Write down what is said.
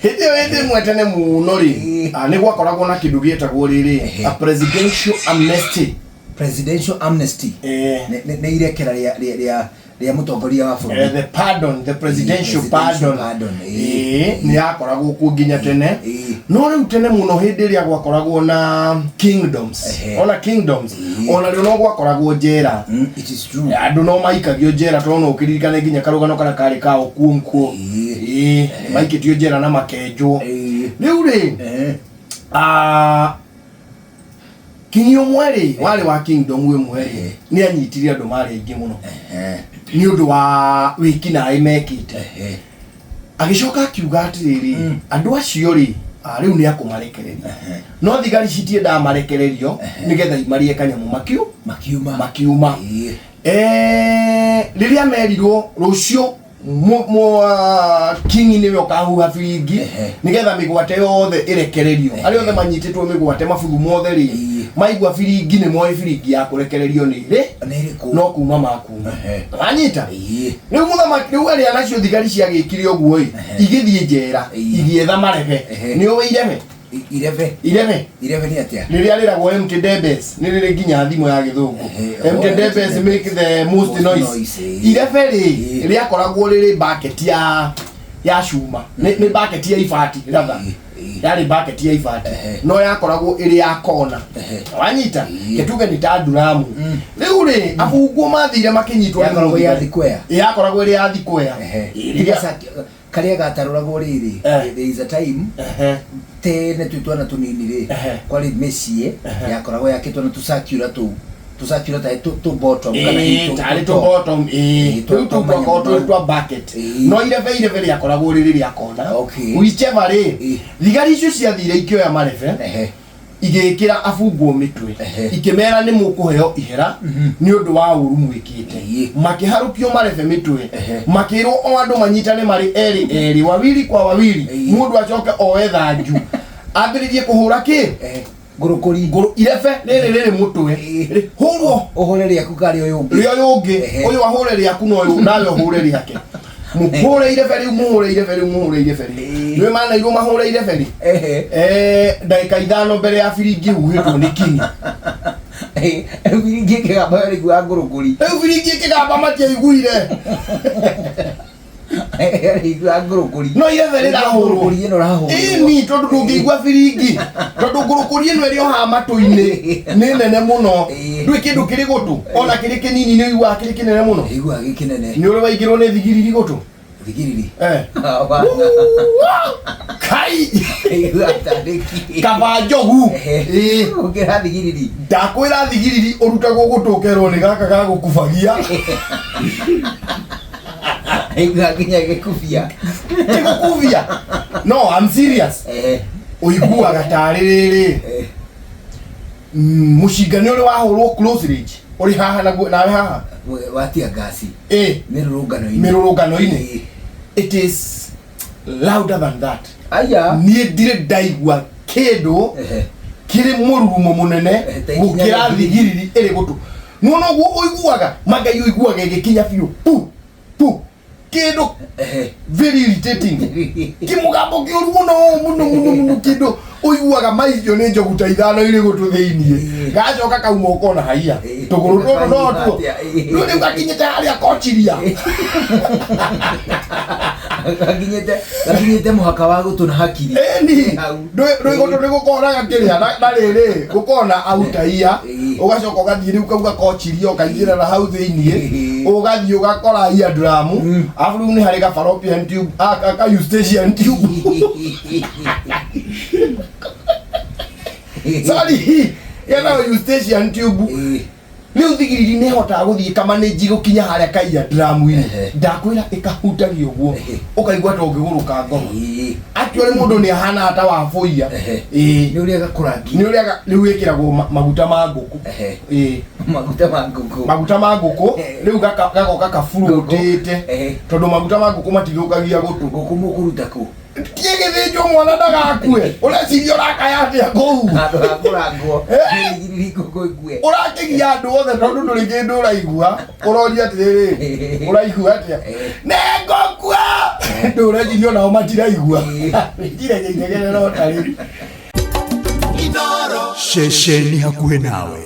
Hede mwetene muno ri ni gwakoragwo na kindu gietagwo riri a presidential amnesty ne irekera ria mutongoria wa bũrũri the presidential pardon ni yakoragwo ku nginya tene no riu tene muno hindi ria gwakoragwo na kingdoms ona rio no gwakoragwo njera. It is true. Andu no maikagio njera tono ukiririkana nginya karugano kana kari kao kuonkuo maikitio njera na makenjwo riu ri Kinyo mweri wale wa kingdom we mweri ni anyitiria andu mari aingi muno ni undu wa wiki na imekite agicoka akiuga atiriri andu acio ri riu ni akumarekereria no thigari citie ndamarekererio nigetha imarie kanyamu makiuma riria merirwo rucio kingi ni yokahuha biringi nigetha migwate yothe irekererio ari othe manyititwo migwate mabuthu mothe ri maigwa biringi ni moe biringi ya kurekererio ni ri no kuma makuma anyita riu muthamaki riu ari anacio thigari ciagikire oguo igithie njera igietha marebe ni uwe irebe ni atia riria riragwo empty debes ni riri nginya thimo ya githungu empty debes make the most noise irebe ri riakoragwo riri bucket ya shuma ni bucket ya ifati rather yari bucket ya ifati no yakoragwo iri ya kona wanyita ketuge ni ta duramu riu ri abungu mathire makinyitwo yakoragwo ya thikwea yakoragwo iri ya thikwea karia gataruragwo riri there is a time tene twitwana tunini ri kwari mesie yakoragwo yakitwa na tusakura tu bottom kana tu bottom tu bucket no ireve yakoragwo riri ya kona whichever ri thigari icio ciathire ikioya marebe igekira abungu mitwe ikimera ni mukuheo ihera ni undu wa uru mwikite makiharukio marebe mitwe makiro o andu manyitane mari eri wawili kwa wawili mundu acoke oetha nju ambiririe kuhura ki ngurukuri irebe riri mutwe hurwo ohoreri yaku kari oyungi uyu ahoreri yaku no uyu nawe ohoreri yake muhore irebe ni maana iru mahore irebe dakika 5 mbere ya biringi huhitwo ni kingi biringi kigamba ri gwa ngurukuri biringi kigamba matiaiguire no irebe rirahurwo ni tondu ndungigua biringi tondu ngurukuri ino iri oha matu-ini ni nene muno ndui kindu kiri gutu ona kiri kinini ni igua kiri kinene muno igua gikinene ni uri waigirwo ni thigiriri gutu kai kabanjogu ukira thigiriri ndakwira thigiriri urutagwo gutukerwo ni gaka ga gukubagia igua kinya gikubia no I'm serious uigua gatariri mushingani uri wahurwo close range uri haha nawe haha watia gasi mirurungano-ini it is louder than that nie ndire ndaigua kindu kiri mururumo munene gukira thigiriri iri gutu nuona guo uiguaga magai uiguaga igikinya biu pu kindu very irritating kimugambo kiuru muno kindu uiguaga maicio ni njogu ta ithano iri gutu thiini gacoka kauma ukona haia tuguru tono no tu ni gakinyete haria kochiria gakinyete muhaka wa gutuna hakiri ni ndui gukoraga kiria na riri gukona autaia ugacoka ugathie riu kauga kochiria ukaingira na hau thiini ugathie ugakora ia dramu afu riu ni hari ga fallopian tube aka eustachian tube sorry yana eustachian tube riu thigiriri ni hota guthie kama ni njigo kinya haria kaia dramu-ini ndakwira ikahutagio guo ukaigua ta ungiguruka ngoro actually mundu ni ahana ata wa foia ni uria gakurangi ni uria riu wikiragwo maguta ma nguku maguta ma nguku riu gagoka kafurutite tondu maguta ma nguku matigeukagia gutu nguku mukuruta ku tiegithinjwo mwana ndagakue ureciria urakaya atia kou akurangwo thigiriri nguku urakigia andu othe tondu nduri kindu uraigua uroria atiriri uraigua atia negokua ndura ngirio nao matiraigua ndire ngegere no tari Inooro, shesheni hakuhe nawe.